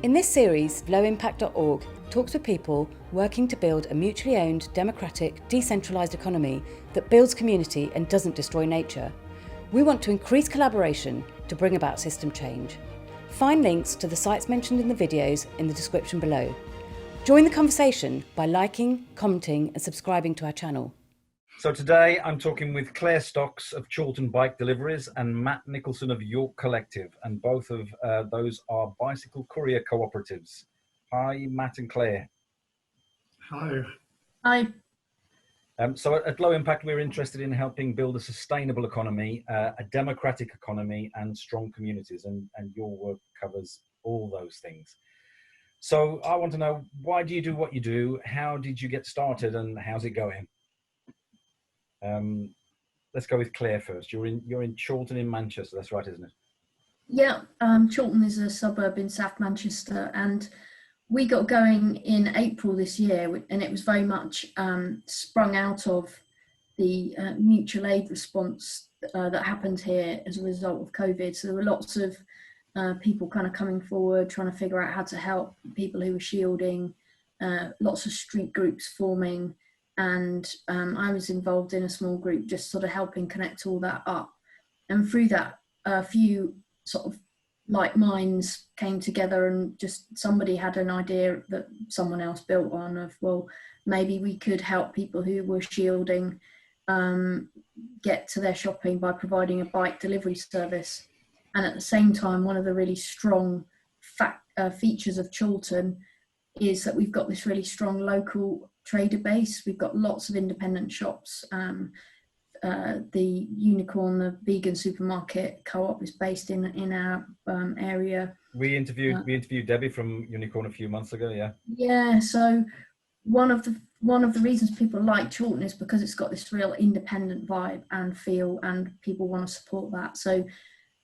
In this series, lowimpact.org talks with people working to build a mutually owned, democratic, decentralised economy that builds community and doesn't destroy nature. We want to increase collaboration to bring about system change. Find links to the sites mentioned in the videos in the description below. Join the conversation by liking, commenting and subscribing to our channel. So today I'm talking with Claire Stocks of Chorlton Bike Deliveries and Matt Nicholson of York Collective, and both of those are bicycle courier cooperatives. Hi, Matt and Claire. Hello. Hi. So at Low Impact, we're interested in helping build a sustainable economy, a democratic economy and strong communities, and your work covers all those things. So I want to know, why do you do what you do? How did you get started and how's it going? Let's go with Claire first. You're in Chorlton in Manchester, that's right, isn't it? Yeah, Chorlton is a suburb in South Manchester, and we got going in April this year, and it was very much sprung out of the mutual aid response that happened here as a result of COVID. So there were lots of people kind of coming forward, trying to figure out how to help people who were shielding, lots of street groups forming, and I was involved in a small group just sort of helping connect all that up. And through that, a few sort of like minds came together, and just somebody had an idea that someone else built on of, well, maybe we could help people who were shielding get to their shopping by providing a bike delivery service. And at the same time, one of the really strong features of Chorlton is that we've got this really strong local trader base. We've got lots of independent shops. The Unicorn, the vegan supermarket co-op, is based in our area. We interviewed Debbie from Unicorn a few months ago. Yeah. So one of the reasons people like Chorlton is because it's got this real independent vibe and feel, and people want to support that. So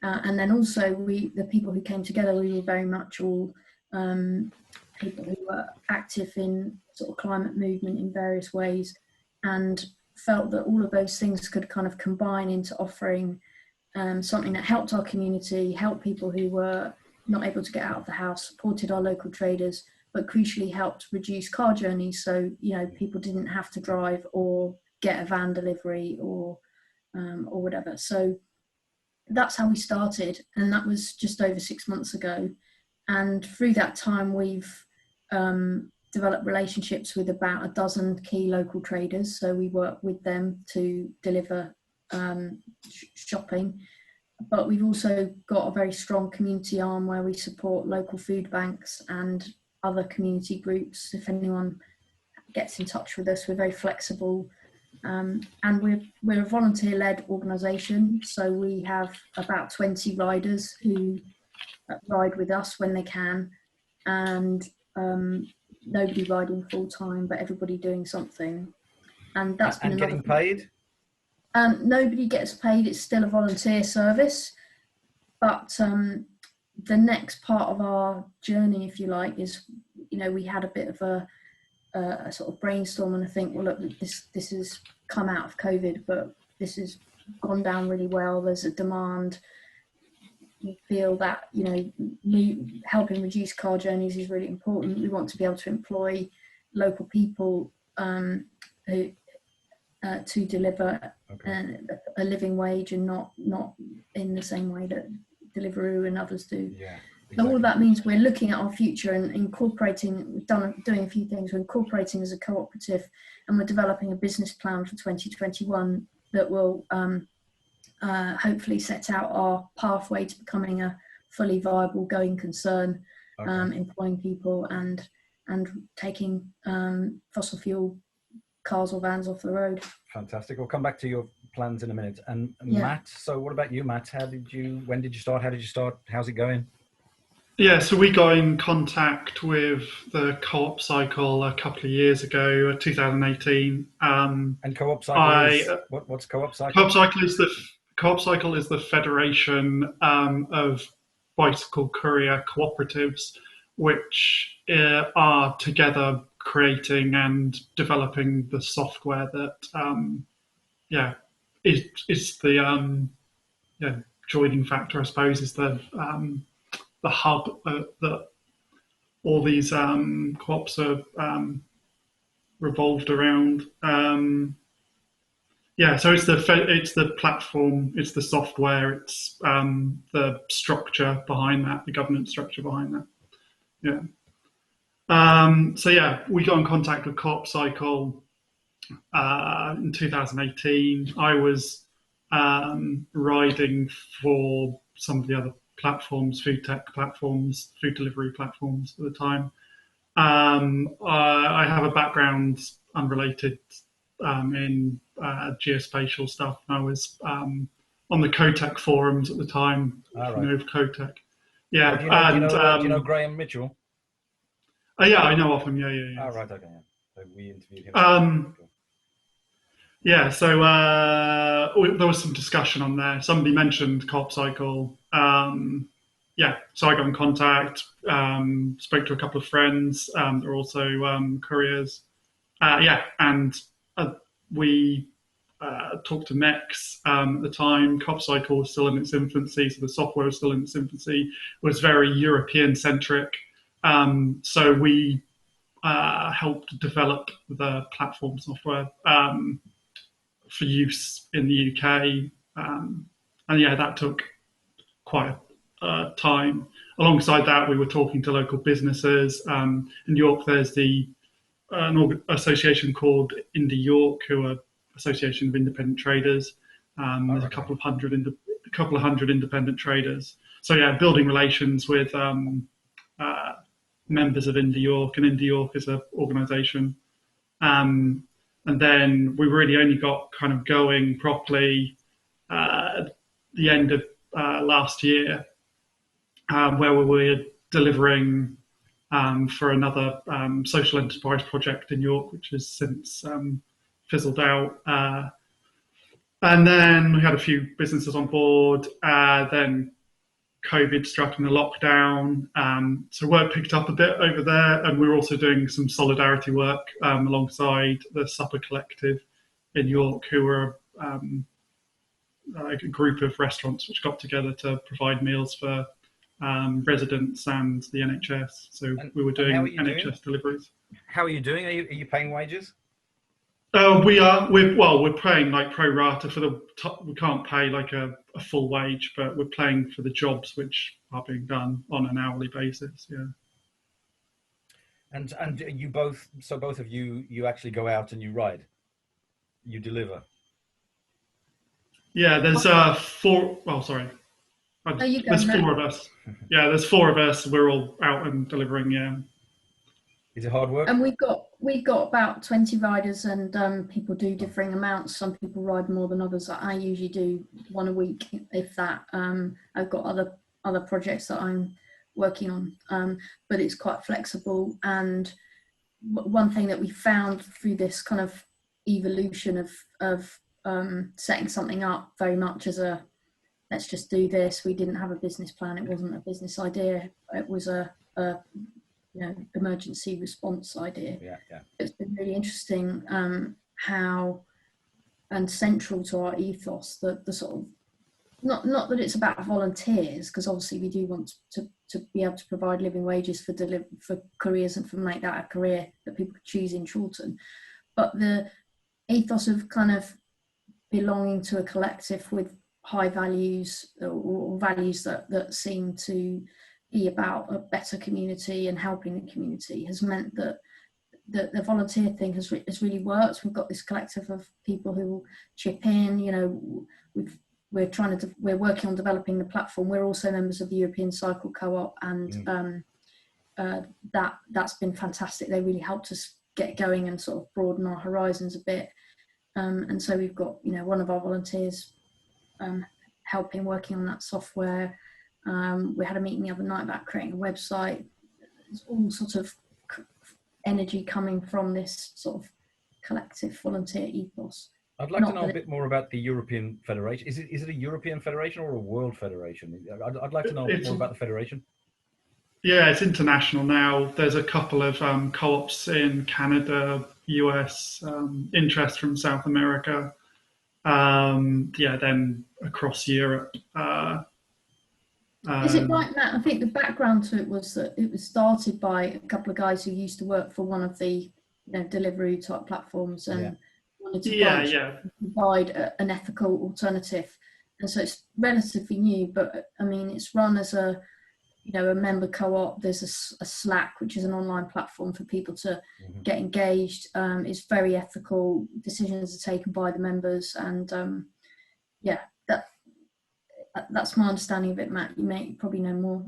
and then also the people who came together, we were very much all people who were active in sort of climate movement in various ways, and felt that all of those things could kind of combine into offering something that helped our community, helped people who were not able to get out of the house, supported our local traders, but crucially helped reduce car journeys. So, you know, people didn't have to drive or get a van delivery or whatever. So that's how we started, and that was just over 6 months ago. And through that time, we've developed relationships with about a dozen key local traders. So we work with them to deliver shopping. But we've also got a very strong community arm where we support local food banks and other community groups. If anyone gets in touch with us, we're very flexible. And we're a volunteer-led organisation. So we have about 20 riders who ride with us when they can, and nobody riding full time, but everybody doing something. And that's been getting paid? Nobody gets paid. It's still a volunteer service. But the next part of our journey, if you like, is, you know, we had a bit of a sort of brainstorm and I think, well, look, this has come out of COVID, but this has gone down really well. There's a demand. We feel that, you know, helping reduce car journeys is really important. We want to be able to employ local people who to deliver a living wage, and not in the same way that Deliveroo and others do. Yeah, exactly. So all of that means we're looking at our future and incorporating. Doing a few things. We're incorporating as a cooperative, and we're developing a business plan for 2021 that will hopefully set out our pathway to becoming a fully viable going concern, employing people and taking fossil fuel cars or vans off the road. Fantastic. We'll come back to your plans in a minute. And Yeah. Matt, so what about you, Matt? When did you start? How did you start? How's it going? Yeah, so we got in contact with the CoopCycle a couple of years ago, 2018. And CoopCycle what's CoopCycle? CoopCycle is the federation of bicycle courier cooperatives, which are together creating and developing the software that is the joining factor, I suppose, is the hub that all these co-ops are revolved around. So it's the platform, it's the software, it's the structure behind that, the governance structure behind that. Yeah. We got in contact with CoopCycle in 2018. I was riding for some of the other platforms, food tech platforms, food delivery platforms at the time. I have a background unrelated in geospatial stuff. I was on the CoTech forums at the time. Right. You know of CoTech. Yeah. Do you know Graham Mitchell? Yeah, I know of him. Yeah. Oh, right. Okay. Yeah. So we interviewed him. So there was some discussion on there. Somebody mentioned CoopCycle. So I got in contact, spoke to a couple of friends. They're also couriers. We talked to MEX at the time. CoopCycle was still in its infancy, so the software was still in its infancy. It was very European-centric. So we helped develop the platform software for use in the UK. That took quite a time. Alongside that, we were talking to local businesses. In York, there's an association called Indie York, who are Association of Independent Traders. There's a couple of hundred independent traders. So building relations with members of Indie York, and Indie York is an organisation. And then we really only got kind of going properly at the end of last year, where we were delivering for another social enterprise project in York, which has since fizzled out. And then we had a few businesses on board. Then COVID struck in the lockdown. So work picked up a bit over there. And we were also doing some solidarity work alongside the Supper Collective in York, who were a group of restaurants which got together to provide meals for residents and the NHS. So we were doing NHS deliveries. How are you doing? Are you paying wages? We're paying like pro rata for we can't pay like a full wage, but we're paying for the jobs which are being done on an hourly basis. Yeah. And you both of you actually go out and you ride, you deliver. Yeah, there's four. Well, sorry. There's four of us. Yeah, there's four of us. We're all out and delivering. Yeah. Is it hard work? And we've got about 20 riders, and people do differing amounts. Some people ride more than others. I usually do one a week, if that. I've got other projects that I'm working on, but it's quite flexible. And one thing that we found through this kind of evolution of setting something up very much as a let's just do this. We didn't have a business plan. It wasn't a business idea. It was a emergency response idea. Yeah. It's been really interesting how, and central to our ethos, the sort of not that it's about volunteers, because obviously we do want to be able to provide living wages for careers and for make that a career that people could choose in Chorlton, but the ethos of kind of belonging to a collective with high values or values that seem to be about a better community and helping the community has meant that the volunteer thing has really worked. We've got this collective of people who will chip in. We're working on developing the platform. We're also members of the European Cycle Co-op, and that's been fantastic. They really helped us get going and sort of broaden our horizons a bit. And so we've got one of our volunteers working on that software. We had a meeting the other night about creating a website. There's all sorts of energy coming from this sort of collective volunteer ethos. I'd like to know a bit more about the European Federation. Is it a European Federation or a World Federation? I'd like to know a bit more about the Federation. Yeah, it's international now. There's a couple of co-ops in Canada, US, interest from South America. Then across Europe. Is it right, Matt? I think the background to it was that it was started by a couple of guys who used to work for one of the delivery type platforms and wanted to branch and provide an ethical alternative. And so it's relatively new, but I mean, it's run as a member co-op. There's a Slack, which is an online platform for people to get engaged. It's very ethical. Decisions are taken by the members, and that's my understanding of it. Matt, you may probably know more.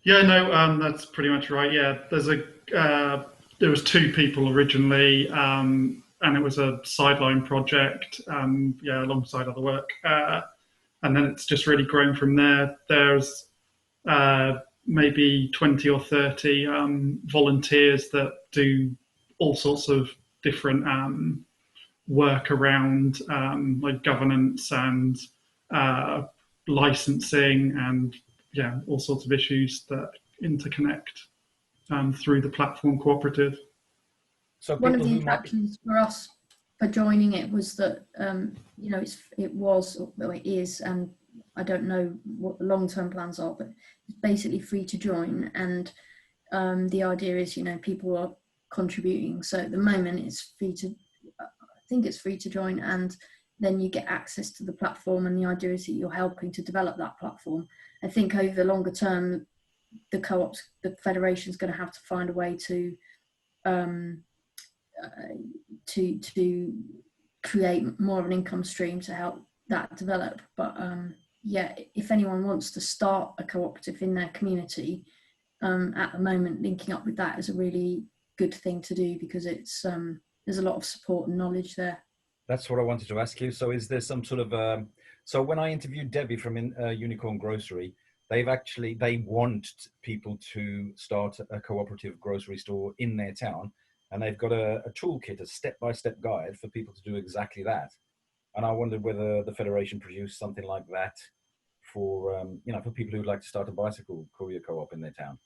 Yeah, no, that's pretty much right. Yeah, there was 2 people originally, and it was a sideline project, alongside other work, and then it's just really grown from there. There's maybe 20 or 30 volunteers that do all sorts of different work around like governance and licensing and all sorts of issues that interconnect through the platform cooperative. So one of the attractions for us for joining it was that it is, and I don't know what the long-term plans are, but it's basically free to join, and the idea is people are contributing. So at the moment it's free to, I think it's free to join, and then you get access to the platform, and the idea is that you're helping to develop that platform. I think over the longer term, the Federation is going to have to find a way to create more of an income stream to help that develop. But if anyone wants to start a cooperative in their community, at the moment, linking up with that is a really good thing to do, because it's there's a lot of support and knowledge there. That's what I wanted to ask you. So is there some sort of, so when I interviewed Debbie from Unicorn Grocery, they want people to start a cooperative grocery store in their town. And they've got a toolkit, a step-by-step guide for people to do exactly that. And I wondered whether the Federation produced something like that for, for people who'd like to start a bicycle courier co-op in their town.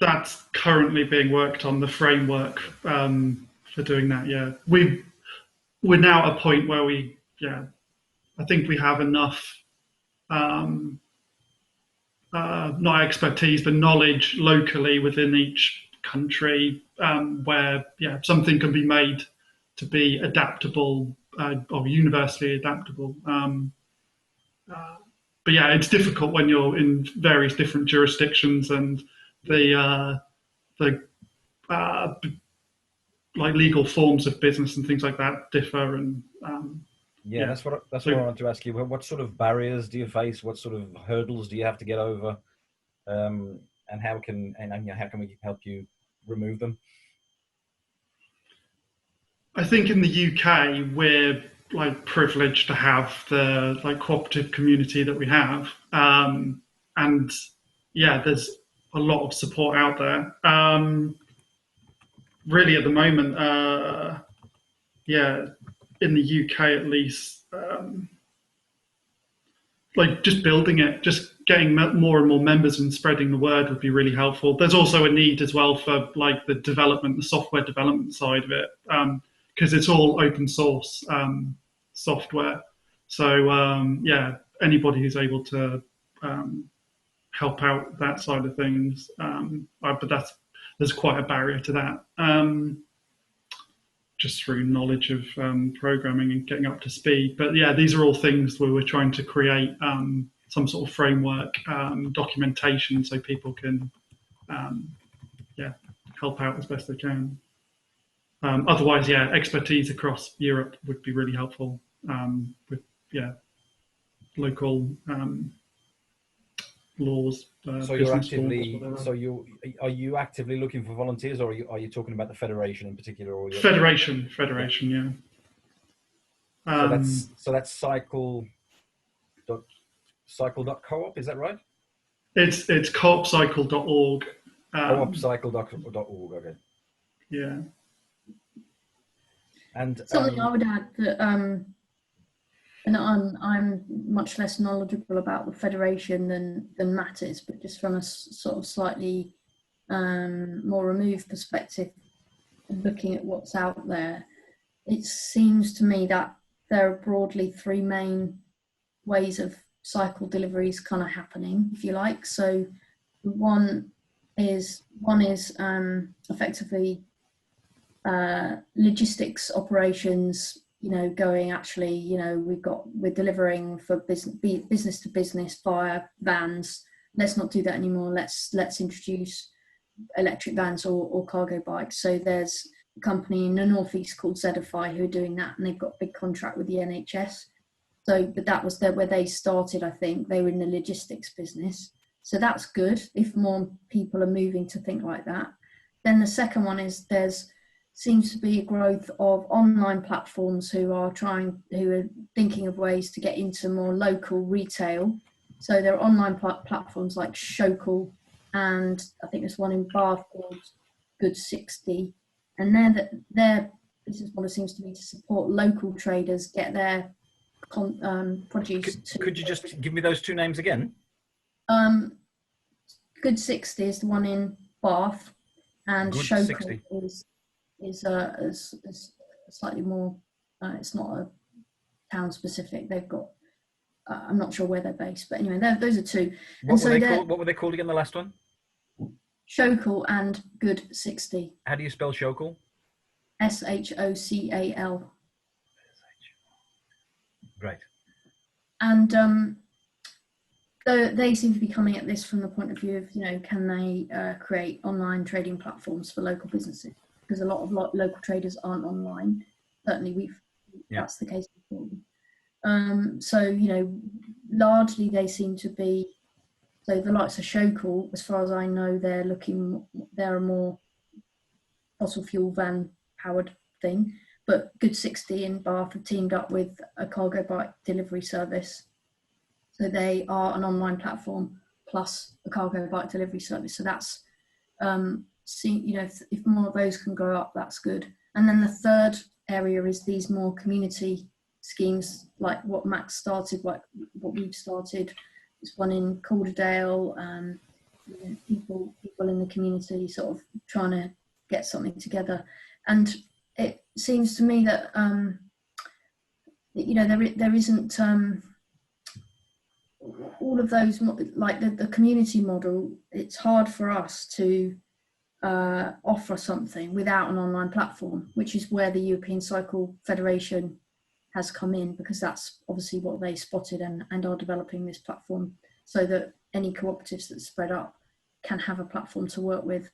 That's currently being worked on, the framework for doing that. Yeah, we're now at a point where I think we have enough, not expertise, but knowledge locally within each country, where something can be made to be adaptable or universally adaptable. But it's difficult when you're in various different jurisdictions, and the like legal forms of business and things like that differ. And that's what I wanted to ask you. What sort of barriers do you face? What sort of hurdles do you have to get over? And how can we help you remove them? I think in the UK we're privileged to have the cooperative community that we have, and there's a lot of support out there. Really, at the moment, in the UK at least, just building it, just getting more and more members and spreading the word would be really helpful. There's also a need as well for the development, the software development side of it, because it's all open source software. So anybody who's able to help out that side of things, but there's quite a barrier to that, just through knowledge of programming and getting up to speed. But these are all things where we're trying to create some sort of framework, documentation, so people can help out as best they can. Otherwise, expertise across Europe would be really helpful, with local laws. So you're actively, are you actively looking for volunteers, or are you talking about the Federation in particular? Or Federation, yeah. So that's cycle.coop, is that right? It's coopcycle.org. coopcycle.org, okay. Yeah. And something I would add that, and I'm much less knowledgeable about the Federation than Matt is, but just from a sort of slightly more removed perspective, looking at what's out there, it seems to me that there are broadly 3 main ways of CoopCycle deliveries kind of happening, if you like. So one is effectively logistics operations, going actually, we're delivering for business to business via vans. Let's not do that anymore. Let's introduce electric vans or cargo bikes. So there's a company in the northeast called Zedify who are doing that, and they've got a big contract with the NHS. So, but that was where they started. I think they were in the logistics business. So that's good if more people are moving to think like that. Then the second one is seems to be a growth of online platforms who are thinking of ways to get into more local retail. So there are online platforms like Shocal, and I think there's one in Bath called Good 60. And their business model seems to be to support local traders get their produce. Could you just give me those two names again? Good 60 is the one in Bath, and Good Shocal 60 is slightly more. It's not a town specific. They've got. I'm not sure where they're based, but anyway, those are two. What were they called again? The last one? Shocal and Good 60. How do you spell Shocal? SHOCAL. Great. And they seem to be coming at this from the point of view of, can they create online trading platforms for local businesses? Because a lot of local traders aren't online. Certainly, that's the case before. So, largely they seem to be. So the likes of Shocal, as far as I know, they're a more fossil fuel van powered thing. But Good 60 in Bath have teamed up with a cargo bike delivery service. So they are an online platform plus a cargo bike delivery service. So that's, if more of those can go up, that's good. And then the third area is these more community schemes, like what Max started, like what we've started. There's one in Calderdale, people in the community sort of trying to get something together. And it seems to me that, there isn't all of those, like the community model, it's hard for us to offer something without an online platform, which is where the European Cycle Federation has come in, because that's obviously what they spotted and are developing this platform so that any cooperatives that spread up can have a platform to work with.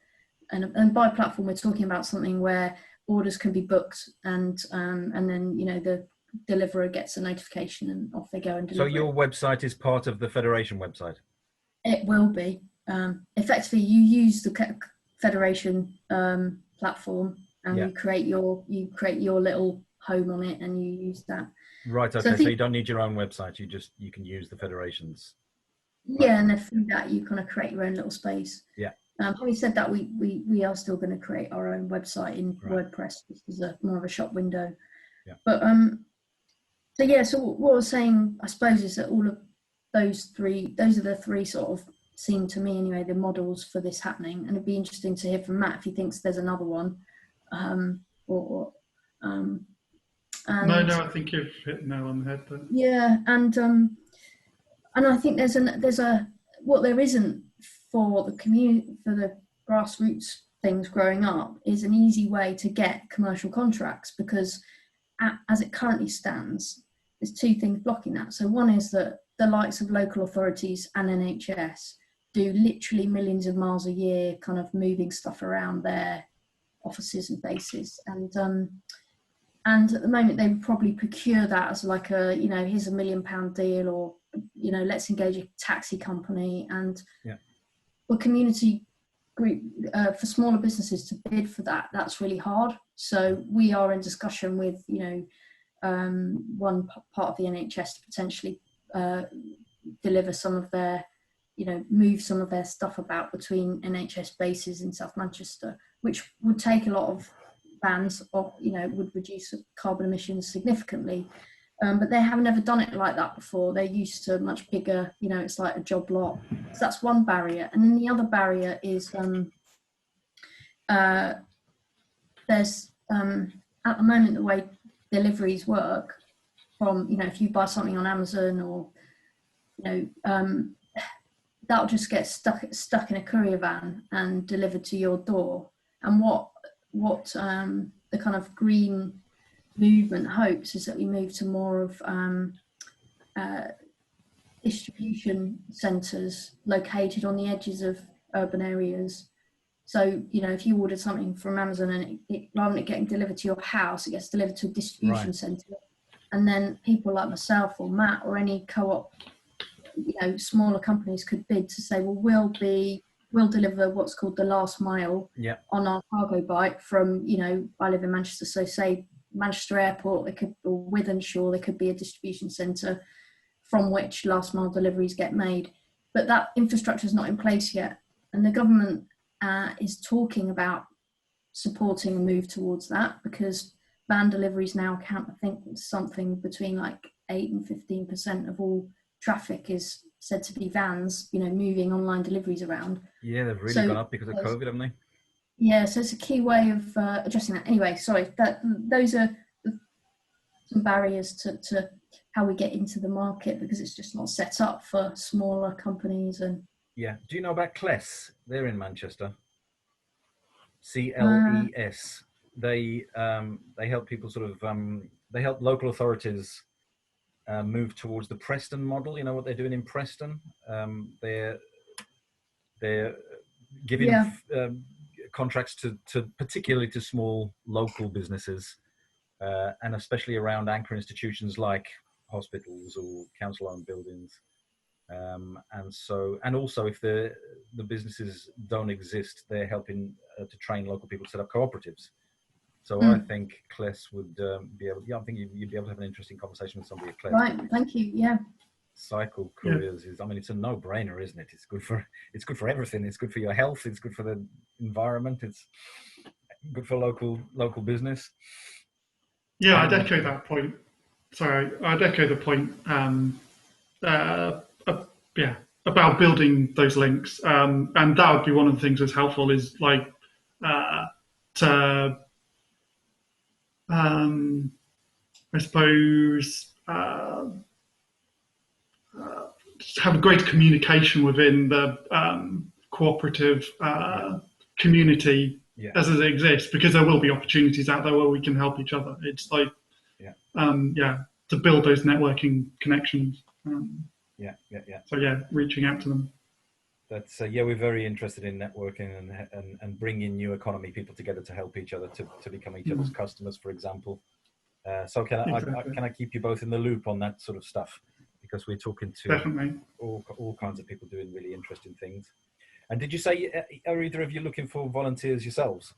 And by platform, we're talking about something where orders can be booked and then, the deliverer gets a notification and off they go and deliver. So your website is part of the Federation website? It will be. Effectively, you use the Federation platform and you create your little home on it and you use that. Right, okay, so you don't need your own website, you can use the Federation's. Yeah, and then through that you kind of create your own little space. Yeah. Having said that, we are still going to create our own website in WordPress, which is more of a shop window. Yeah. But so what I was saying, I suppose, is that all of those are the three sort of seem to me anyway the models for this happening, and it'd be interesting to hear from Matt if he thinks there's another one. No, I think you've hit the nail on the head there. Yeah, and I think there's what there isn't for the community, for the grassroots things growing up, is an easy way to get commercial contracts, because as it currently stands, there's two things blocking that. So one is that the likes of local authorities and NHS do literally millions of miles a year kind of moving stuff around their offices and bases, and at the moment they would probably procure that as like a, here's £1 million deal, or let's engage a taxi company. And for community group, for smaller businesses to bid for that's really hard. So we are in discussion with one part of the NHS to potentially deliver some of their, move some of their stuff about between NHS bases in South Manchester, which would take a lot of vans off, would reduce carbon emissions significantly. But they have never done it like that before. They're used to much bigger, it's like a job lot. So that's one barrier. And then the other barrier is there's, at the moment, the way deliveries work from, if you buy something on Amazon or that'll just get stuck in a courier van and delivered to your door. And what the kind of green movement hopes is that we move to more of distribution centres located on the edges of urban areas. So, if you ordered something from Amazon and it rather than it getting delivered to your house, it gets delivered to a distribution centre. And then people like myself or Matt or any co-op, smaller companies could bid to say, well, we'll deliver what's called the last mile on our cargo bike from, I live in Manchester, so say Manchester Airport, or Wythenshawe, there could be a distribution centre from which last mile deliveries get made. But that infrastructure is not in place yet. And the government is talking about supporting a move towards that, because van deliveries now account, I think, something between like 8 and 15% of all traffic is said to be vans, moving online deliveries around. Yeah, they've really gone up because of COVID, haven't they? Yeah, so it's a key way of addressing that. Anyway, sorry, those are some barriers to how we get into the market, because it's just not set up for smaller companies. And yeah, do you know about CLES? They're in Manchester. CLES. They help people they help local authorities move towards the Preston model. You know what they're doing in Preston? They're giving contracts to particularly to small local businesses, and especially around anchor institutions like hospitals or council-owned buildings. And also if the businesses don't exist, they're helping to train local people to set up cooperatives. So I think CLES would be able. Yeah, I think you'd be able to have an interesting conversation with somebody at CLES. Right, thank you. Yeah. Cycle couriers is. I mean, it's a no-brainer, isn't it? It's good for everything. It's good for your health. It's good for the environment. It's good for local business. Yeah, I'd echo that point. Sorry, I'd echo the point. About building those links, and that would be one of the things that's helpful is like to. I suppose have a great communication within the cooperative community as it exists, because there will be opportunities out there where we can help each other. It's like, to build those networking connections. So reaching out to them. That's we're very interested in networking and bringing new economy people together to help each other to become each other's customers, for example. So can I keep you both in the loop on that sort of stuff, because we're talking to all kinds of people doing really interesting things. And did you say, are either of you looking for volunteers yourselves?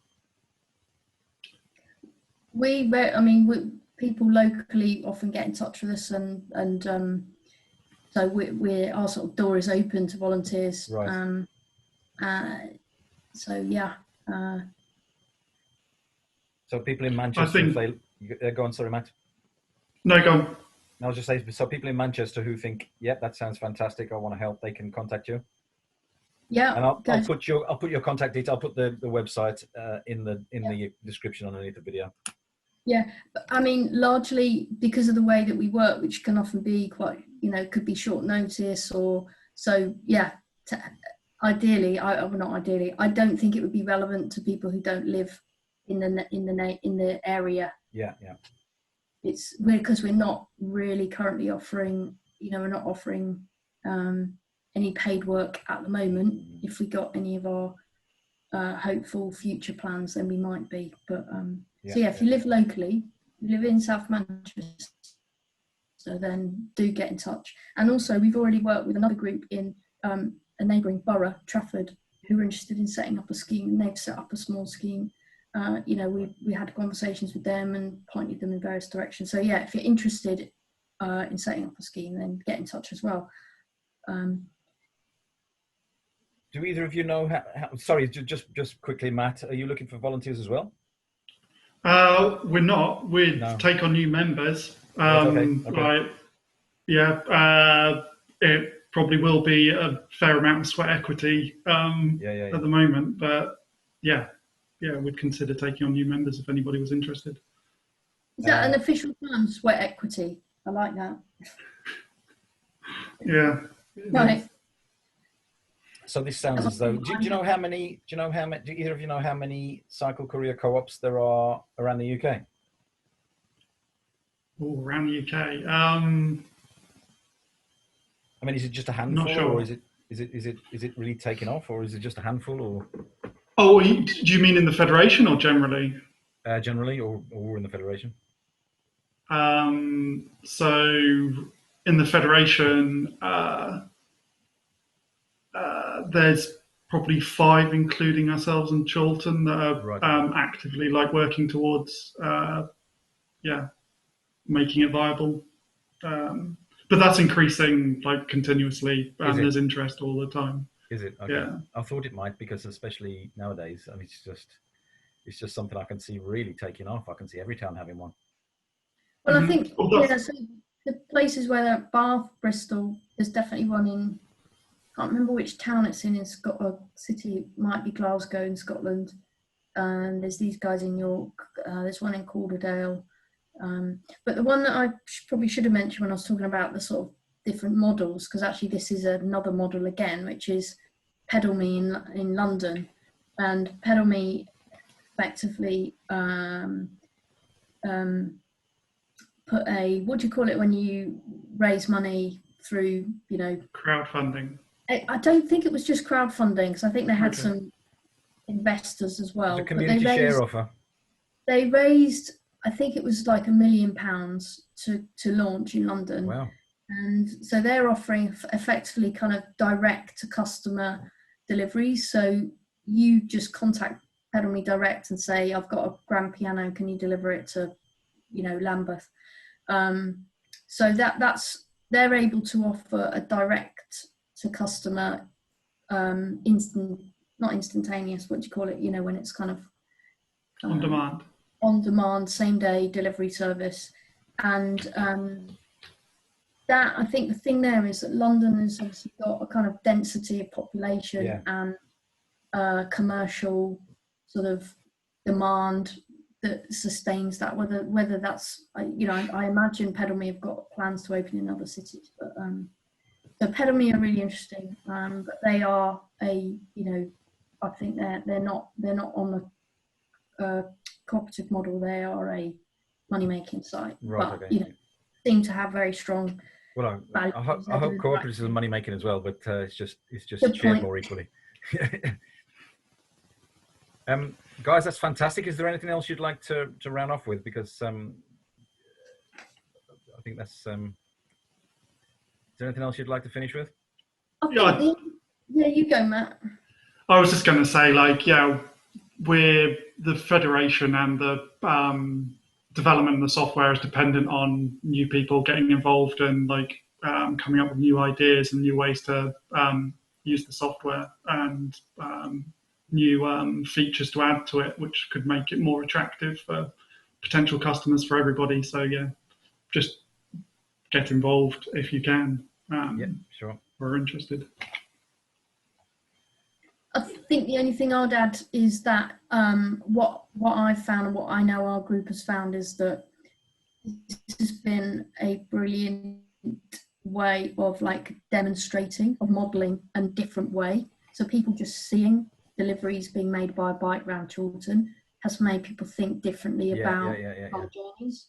People locally often get in touch with us, and so our sort of door is open to volunteers. Right. So people in Manchester, go on, sorry, Matt. No, go on. I'll just say, so people in Manchester who think, that sounds fantastic, I want to help, they can contact you. Yeah. And I'll put your contact detail. I'll put the website in the description underneath the video. Yeah, largely because of the way that we work, which can often be quite, could be short notice or so. Yeah, ideally, I don't think it would be relevant to people who don't live in the area. Yeah. It's because we're not really currently offering. We're not offering any paid work at the moment. If we got any of our hopeful future plans, then we might be. But if you live locally, you live in South Manchester, then do get in touch. And also, we've already worked with another group in a neighbouring borough, Trafford, who were interested in setting up a scheme, and they've set up a small scheme. We had conversations with them and pointed them in various directions. So if you're interested in setting up a scheme, then get in touch as well. Do either of you know how sorry, just quickly, Matt, are you looking for volunteers as well? We're not. We take on new members. Okay. It probably will be a fair amount of sweat equity at the moment, but we'd consider taking on new members if anybody was interested. Is that an official term, sweat equity? I like that. Yeah. Right. So this sounds as though. Do you know how many? Do you know how many? Do either of you know how many cycle courier co-ops there are around the UK? Oh, around the UK. I mean, is it just a handful, Not sure. or is it really taking off, or is it just a handful, or Oh, do you mean in the Federation or generally? generally, or in the Federation? So in the Federation, there's probably 5, including ourselves and Chorlton, that are Right. actively like working towards, making it viable. But that's increasing like continuously, Is and it? there's interest all the time. Is it? Okay. Yeah. I thought it might, because especially nowadays, I mean, it's just something I can see really taking off. I can see every town having one. Well, I think, Oh, yeah, so the places where they're at, Bath, Bristol, there's definitely one in, I can't remember which town it's in Scotland, city, it might be Glasgow in Scotland. And there's these guys in York, there's one in Calderdale. But the one that I probably should have mentioned when I was talking about the sort of different models, because actually this is another model again, which is Pedal Me in London. And Pedal Me effectively put a, what do you call it when you raise money through, crowdfunding. I don't think it was just crowdfunding, because I think they had Okay. some investors as well. It's a community share offer. They raised, I think it was like £1 million to launch in London. Wow. And so they're offering effectively kind of direct to customer deliveries. So you just contact Pedal Me Direct and say, I've got a grand piano, can you deliver it to, Lambeth? So they're able to offer a direct to customer, not instantaneous, what do you call it? When it's kind of on demand, same day delivery service. And that, I think the thing there is that London has obviously got a kind of density of population and commercial sort of demand that sustains that. Whether that's, I imagine Pedal Me have got plans to open in other cities, but so Pedal Me are really interesting, but they are I think they're not on the cooperative model. They are a money making site, right, but okay. seem to have very strong. Well, I hope cooperatives are money making as well, but it's just shared more equally. Guys, that's fantastic. Is there anything else you'd like to round off with? Because I think that's. Is there anything else you'd like to finish with? Yeah, you go, Matt. I was just going to say, we're the Federation, and the development of the software is dependent on new people getting involved and coming up with new ideas and new ways to use the software, and new features to add to it, which could make it more attractive for potential customers, for everybody. So just get involved if you can. Yeah, sure. We're interested. I think the only thing I'd add is that what I've found and what I know our group has found is that this has been a brilliant way of demonstrating, of modelling a different way. So people just seeing deliveries being made by a bike round Chorlton has made people think differently about our journeys.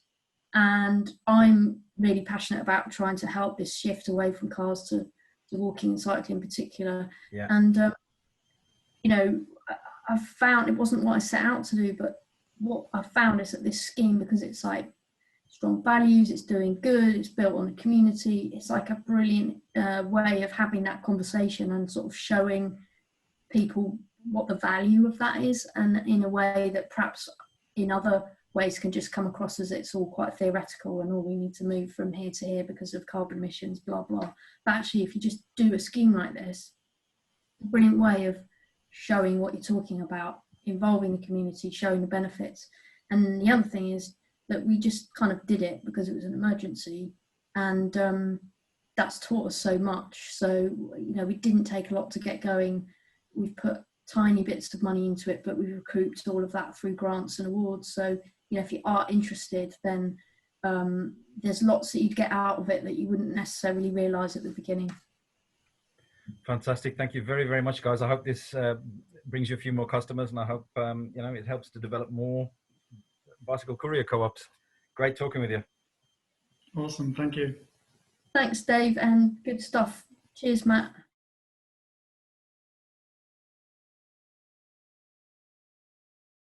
And I'm really passionate about trying to help this shift away from cars to walking and cycling in particular. Yeah. And I found it wasn't what I set out to do, but what I found is that this scheme, because it's strong values, it's doing good, it's built on a community, it's a brilliant way of having that conversation and sort of showing people what the value of that is, and in a way that perhaps in other ways can just come across as it's all quite theoretical and we need to move from here to here because of carbon emissions, blah blah. But actually, if you just do a scheme like this, a brilliant way of showing what you're talking about, involving the community, showing the benefits. And the other thing is that we just kind of did it because it was an emergency, and that's taught us so much. So we didn't take a lot to get going. We've put tiny bits of money into it, but we've recouped all of that through grants and awards. So if you are interested, then there's lots that you'd get out of it that you wouldn't necessarily realise at the beginning. Fantastic. Thank you very, very much, guys. I hope this brings you a few more customers, and I hope it helps to develop more bicycle courier co-ops. Great talking with you. Awesome. Thank you. Thanks, Dave, and good stuff. Cheers, Matt.